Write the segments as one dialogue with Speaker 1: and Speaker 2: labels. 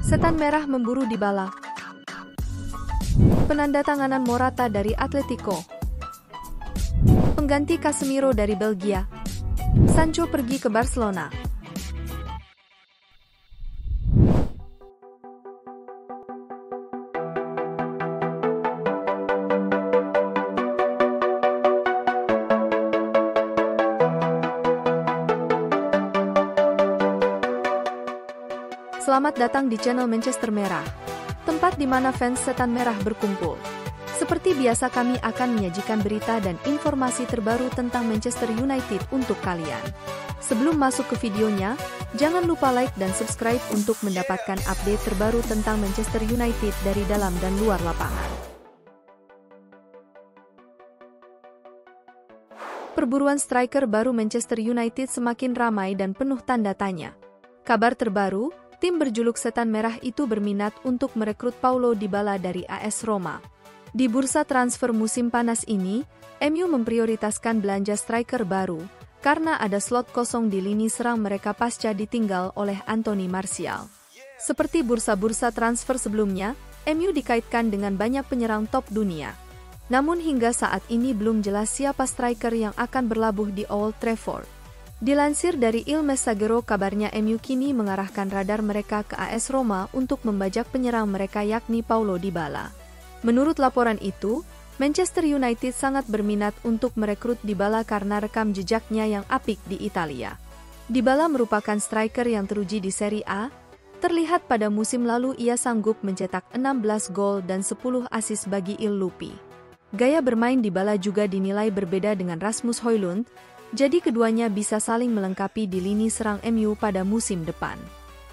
Speaker 1: Setan Merah memburu Dybala. Penandatanganan Morata dari Atletico. Pengganti Casemiro dari Belgia. Sancho pergi ke Barcelona. Selamat datang di channel Manchester Merah, tempat di mana fans Setan Merah berkumpul. Seperti biasa kami akan menyajikan berita dan informasi terbaru tentang Manchester United untuk kalian. Sebelum masuk ke videonya, jangan lupa like dan subscribe untuk mendapatkan update terbaru tentang Manchester United dari dalam dan luar lapangan. Perburuan striker baru Manchester United semakin ramai dan penuh tanda tanya. Kabar terbaru, tim berjuluk Setan Merah itu berminat untuk merekrut Paulo Dybala dari AS Roma. Di bursa transfer musim panas ini, MU memprioritaskan belanja striker baru, karena ada slot kosong di lini serang mereka pasca ditinggal oleh Anthony Martial. Seperti bursa-bursa transfer sebelumnya, MU dikaitkan dengan banyak penyerang top dunia. Namun hingga saat ini belum jelas siapa striker yang akan berlabuh di Old Trafford. Dilansir dari Il Messaggero, kabarnya MU kini mengarahkan radar mereka ke AS Roma untuk membajak penyerang mereka yakni Paulo Dybala. Menurut laporan itu, Manchester United sangat berminat untuk merekrut Dybala karena rekam jejaknya yang apik di Italia. Dybala merupakan striker yang teruji di Serie A. Terlihat pada musim lalu ia sanggup mencetak 16 gol dan 10 assist bagi Il Lupi. Gaya bermain Dybala juga dinilai berbeda dengan Rasmus Højlund, jadi keduanya bisa saling melengkapi di lini serang MU pada musim depan.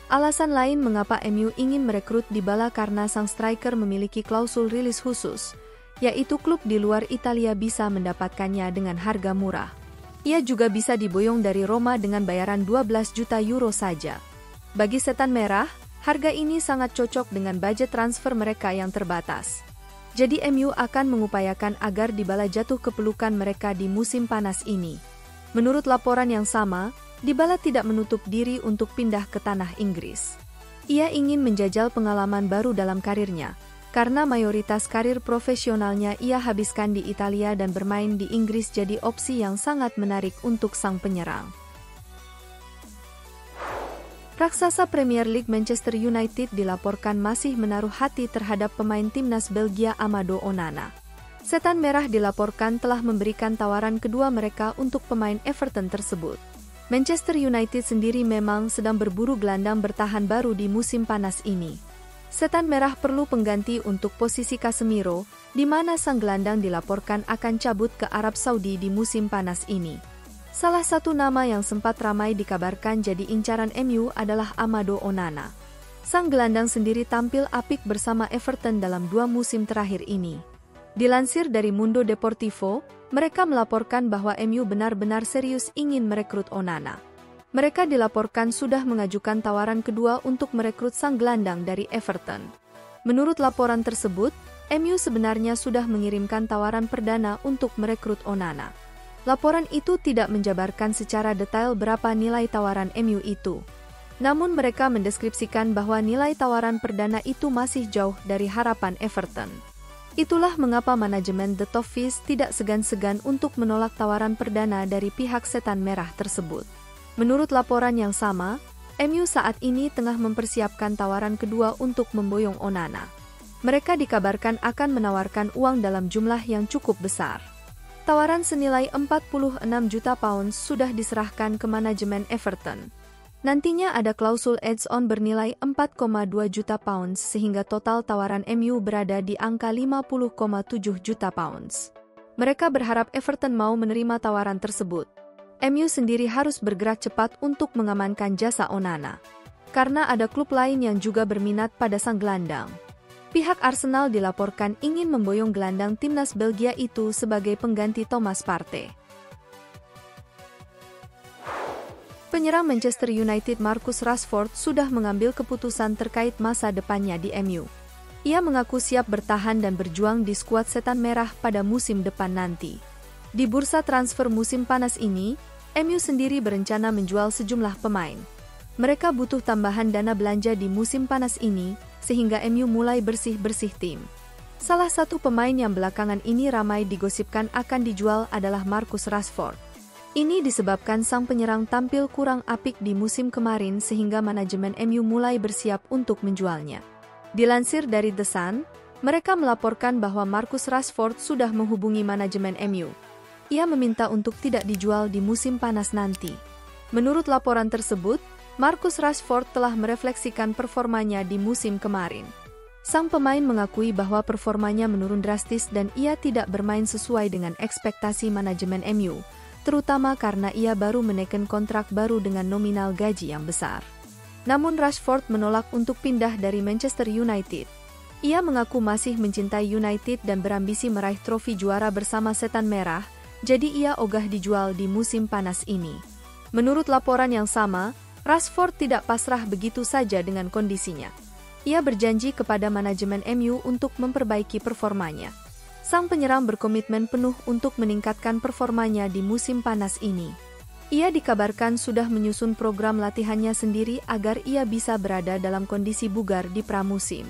Speaker 1: Alasan lain mengapa MU ingin merekrut Dybala karena sang striker memiliki klausul rilis khusus, yaitu klub di luar Italia bisa mendapatkannya dengan harga murah. Ia juga bisa diboyong dari Roma dengan bayaran 12 juta euro saja. Bagi Setan Merah, harga ini sangat cocok dengan budget transfer mereka yang terbatas. Jadi MU akan mengupayakan agar Dybala jatuh ke pelukan mereka di musim panas ini. Menurut laporan yang sama, Dybala tidak menutup diri untuk pindah ke tanah Inggris. Ia ingin menjajal pengalaman baru dalam karirnya, karena mayoritas karir profesionalnya ia habiskan di Italia dan bermain di Inggris jadi opsi yang sangat menarik untuk sang penyerang. Raksasa Premier League Manchester United dilaporkan masih menaruh hati terhadap pemain timnas Belgia Amadou Onana. Setan Merah dilaporkan telah memberikan tawaran kedua mereka untuk pemain Everton tersebut. Manchester United sendiri memang sedang berburu gelandang bertahan baru di musim panas ini. Setan Merah perlu pengganti untuk posisi Casemiro, di mana sang gelandang dilaporkan akan cabut ke Arab Saudi di musim panas ini. Salah satu nama yang sempat ramai dikabarkan jadi incaran MU adalah Amadou Onana. Sang gelandang sendiri tampil apik bersama Everton dalam 2 musim terakhir ini. Dilansir dari Mundo Deportivo, mereka melaporkan bahwa MU benar-benar serius ingin merekrut Onana. Mereka dilaporkan sudah mengajukan tawaran kedua untuk merekrut sang gelandang dari Everton. Menurut laporan tersebut, MU sebenarnya sudah mengirimkan tawaran perdana untuk merekrut Onana. Laporan itu tidak menjabarkan secara detail berapa nilai tawaran MU itu. Namun mereka mendeskripsikan bahwa nilai tawaran perdana itu masih jauh dari harapan Everton. Itulah mengapa manajemen The Toffees tidak segan-segan untuk menolak tawaran perdana dari pihak Setan Merah tersebut. Menurut laporan yang sama, MU saat ini tengah mempersiapkan tawaran kedua untuk memboyong Onana. Mereka dikabarkan akan menawarkan uang dalam jumlah yang cukup besar. Tawaran senilai 46 juta pounds sudah diserahkan ke manajemen Everton. Nantinya ada klausul adds-on bernilai 4,2 juta pounds sehingga total tawaran MU berada di angka 50,7 juta pounds. Mereka berharap Everton mau menerima tawaran tersebut. MU sendiri harus bergerak cepat untuk mengamankan jasa Onana, karena ada klub lain yang juga berminat pada sang gelandang. Pihak Arsenal dilaporkan ingin memboyong gelandang timnas Belgia itu sebagai pengganti Thomas Partey. Penyerang Manchester United Marcus Rashford sudah mengambil keputusan terkait masa depannya di MU. Ia mengaku siap bertahan dan berjuang di skuad Setan Merah pada musim depan nanti. Di bursa transfer musim panas ini, MU sendiri berencana menjual sejumlah pemain. Mereka butuh tambahan dana belanja di musim panas ini, sehingga MU mulai bersih-bersih tim. Salah satu pemain yang belakangan ini ramai digosipkan akan dijual adalah Marcus Rashford. Ini disebabkan sang penyerang tampil kurang apik di musim kemarin sehingga manajemen MU mulai bersiap untuk menjualnya. Dilansir dari The Sun, mereka melaporkan bahwa Marcus Rashford sudah menghubungi manajemen MU. Ia meminta untuk tidak dijual di musim panas nanti. Menurut laporan tersebut, Marcus Rashford telah merefleksikan performanya di musim kemarin. Sang pemain mengakui bahwa performanya menurun drastis dan ia tidak bermain sesuai dengan ekspektasi manajemen MU, terutama karena ia baru menekan kontrak baru dengan nominal gaji yang besar. Namun Rashford menolak untuk pindah dari Manchester United. Ia mengaku masih mencintai United dan berambisi meraih trofi juara bersama Setan Merah, jadi ia ogah dijual di musim panas ini. Menurut laporan yang sama, Rashford tidak pasrah begitu saja dengan kondisinya. Ia berjanji kepada manajemen MU untuk memperbaiki performanya. Sang penyerang berkomitmen penuh untuk meningkatkan performanya di musim panas ini. Ia dikabarkan sudah menyusun program latihannya sendiri agar ia bisa berada dalam kondisi bugar di pramusim.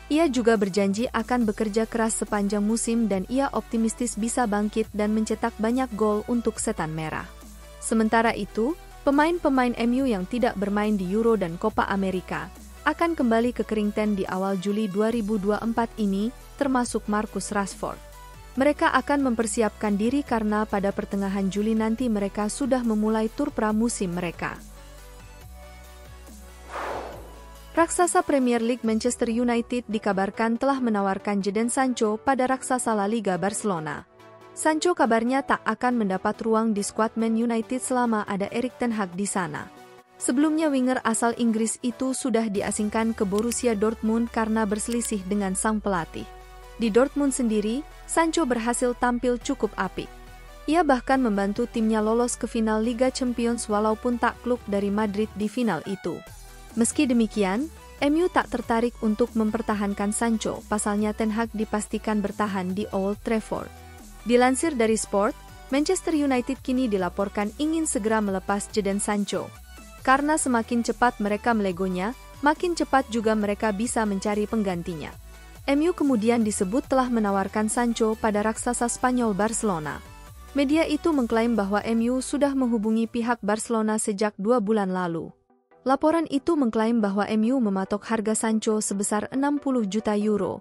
Speaker 1: Ia juga berjanji akan bekerja keras sepanjang musim dan ia optimistis bisa bangkit dan mencetak banyak gol untuk Setan Merah. Sementara itu, pemain-pemain MU yang tidak bermain di Euro dan Copa America akan kembali ke Carrington di awal Juli 2024 ini, termasuk Marcus Rashford. Mereka akan mempersiapkan diri karena pada pertengahan Juli nanti mereka sudah memulai tur pramusim mereka. Raksasa Premier League Manchester United dikabarkan telah menawarkan Jadon Sancho pada raksasa La Liga Barcelona. Sancho kabarnya tak akan mendapat ruang di skuad Man United selama ada Erik ten Hag di sana. Sebelumnya winger asal Inggris itu sudah diasingkan ke Borussia Dortmund karena berselisih dengan sang pelatih. Di Dortmund sendiri, Sancho berhasil tampil cukup apik. Ia bahkan membantu timnya lolos ke final Liga Champions walaupun takluk dari Madrid di final itu. Meski demikian, MU tak tertarik untuk mempertahankan Sancho, pasalnya Ten Hag dipastikan bertahan di Old Trafford. Dilansir dari Sport, Manchester United kini dilaporkan ingin segera melepas Jadon Sancho. Karena semakin cepat mereka melegonya, makin cepat juga mereka bisa mencari penggantinya. MU kemudian disebut telah menawarkan Sancho pada raksasa Spanyol Barcelona. Media itu mengklaim bahwa MU sudah menghubungi pihak Barcelona sejak 2 bulan lalu. Laporan itu mengklaim bahwa MU mematok harga Sancho sebesar 60 juta euro.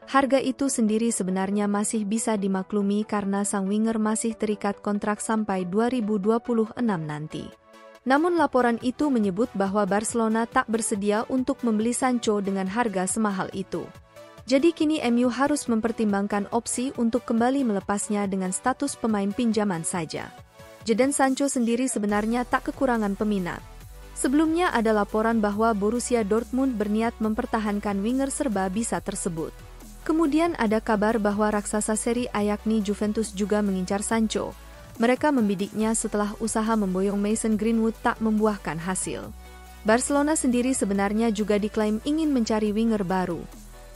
Speaker 1: Harga itu sendiri sebenarnya masih bisa dimaklumi karena sang winger masih terikat kontrak sampai 2026 nanti. Namun laporan itu menyebut bahwa Barcelona tak bersedia untuk membeli Sancho dengan harga semahal itu. Jadi kini MU harus mempertimbangkan opsi untuk kembali melepasnya dengan status pemain pinjaman saja. Jadon Sancho sendiri sebenarnya tak kekurangan peminat. Sebelumnya ada laporan bahwa Borussia Dortmund berniat mempertahankan winger serba bisa tersebut. Kemudian ada kabar bahwa raksasa Serie A yakni Juventus juga mengincar Sancho. Mereka membidiknya setelah usaha memboyong Mason Greenwood tak membuahkan hasil. Barcelona sendiri sebenarnya juga diklaim ingin mencari winger baru.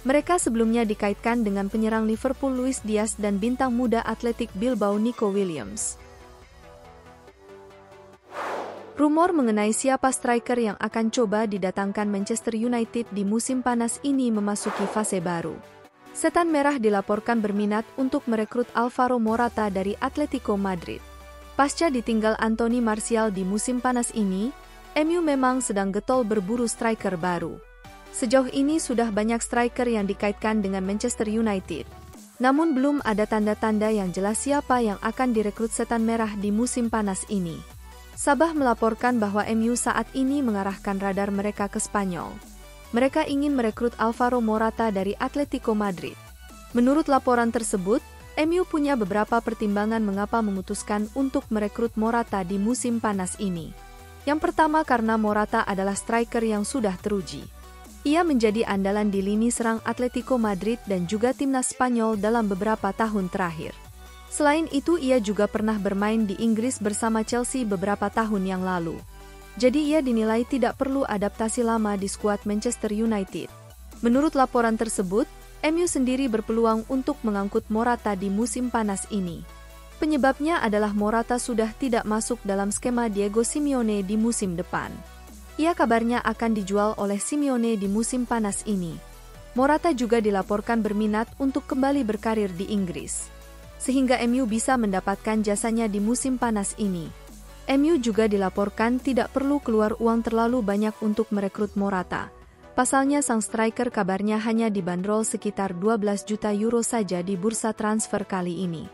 Speaker 1: Mereka sebelumnya dikaitkan dengan penyerang Liverpool Luis Diaz dan bintang muda Athletic Bilbao Nico Williams. Rumor mengenai siapa striker yang akan coba didatangkan Manchester United di musim panas ini memasuki fase baru. Setan Merah dilaporkan berminat untuk merekrut Alvaro Morata dari Atletico Madrid. Pasca ditinggal Anthony Martial di musim panas ini, MU memang sedang getol berburu striker baru. Sejauh ini sudah banyak striker yang dikaitkan dengan Manchester United. Namun belum ada tanda-tanda yang jelas siapa yang akan direkrut Setan Merah di musim panas ini. Sabah melaporkan bahwa MU saat ini mengarahkan radar mereka ke Spanyol. Mereka ingin merekrut Alvaro Morata dari Atletico Madrid. Menurut laporan tersebut, MU punya beberapa pertimbangan mengapa memutuskan untuk merekrut Morata di musim panas ini. Yang pertama karena Morata adalah striker yang sudah teruji. Ia menjadi andalan di lini serang Atletico Madrid dan juga timnas Spanyol dalam beberapa tahun terakhir. Selain itu ia juga pernah bermain di Inggris bersama Chelsea beberapa tahun yang lalu. Jadi ia dinilai tidak perlu adaptasi lama di skuad Manchester United. Menurut laporan tersebut, MU sendiri berpeluang untuk mengangkut Morata di musim panas ini. Penyebabnya adalah Morata sudah tidak masuk dalam skema Diego Simeone di musim depan. Ia kabarnya akan dijual oleh Simeone di musim panas ini. Morata juga dilaporkan berminat untuk kembali berkarir di Inggris, sehingga MU bisa mendapatkan jasanya di musim panas ini. MU juga dilaporkan tidak perlu keluar uang terlalu banyak untuk merekrut Morata. Pasalnya sang striker kabarnya hanya dibanderol sekitar 12 juta euro saja di bursa transfer kali ini.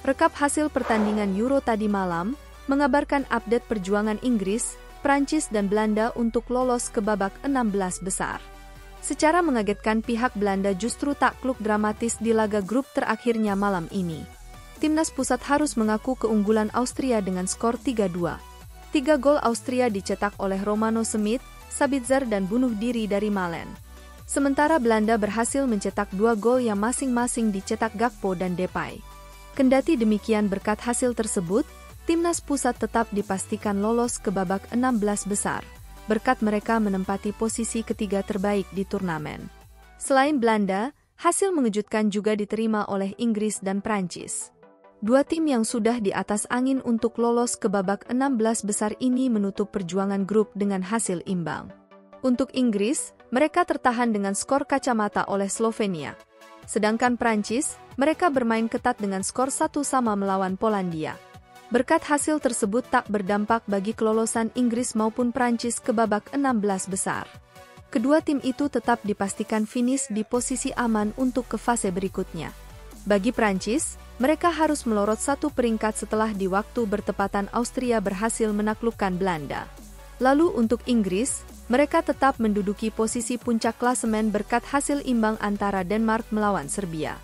Speaker 1: Rekap hasil pertandingan Euro tadi malam mengabarkan update perjuangan Inggris, Prancis dan Belanda untuk lolos ke babak 16 besar. Secara mengagetkan pihak Belanda justru takluk dramatis di laga grup terakhirnya malam ini. Timnas pusat harus mengaku keunggulan Austria dengan skor 3-2. 3 gol Austria dicetak oleh Romano Smith, Sabitzer dan bunuh diri dari Malen. Sementara Belanda berhasil mencetak 2 gol yang masing-masing dicetak Gakpo dan Depay. Kendati demikian berkat hasil tersebut, timnas pusat tetap dipastikan lolos ke babak 16 besar, berkat mereka menempati posisi ketiga terbaik di turnamen. Selain Belanda, hasil mengejutkan juga diterima oleh Inggris dan Prancis. Dua tim yang sudah di atas angin untuk lolos ke babak 16 besar ini menutup perjuangan grup dengan hasil imbang. Untuk Inggris, mereka tertahan dengan skor kacamata oleh Slovenia. Sedangkan Prancis, mereka bermain ketat dengan skor 1-1 melawan Polandia. Berkat hasil tersebut tak berdampak bagi kelolosan Inggris maupun Prancis ke babak 16 besar. Kedua tim itu tetap dipastikan finish di posisi aman untuk ke fase berikutnya. Bagi Prancis, mereka harus melorot 1 peringkat setelah di waktu bertepatan Austria berhasil menaklukkan Belanda. Lalu untuk Inggris, mereka tetap menduduki posisi puncak klasemen berkat hasil imbang antara Denmark melawan Serbia.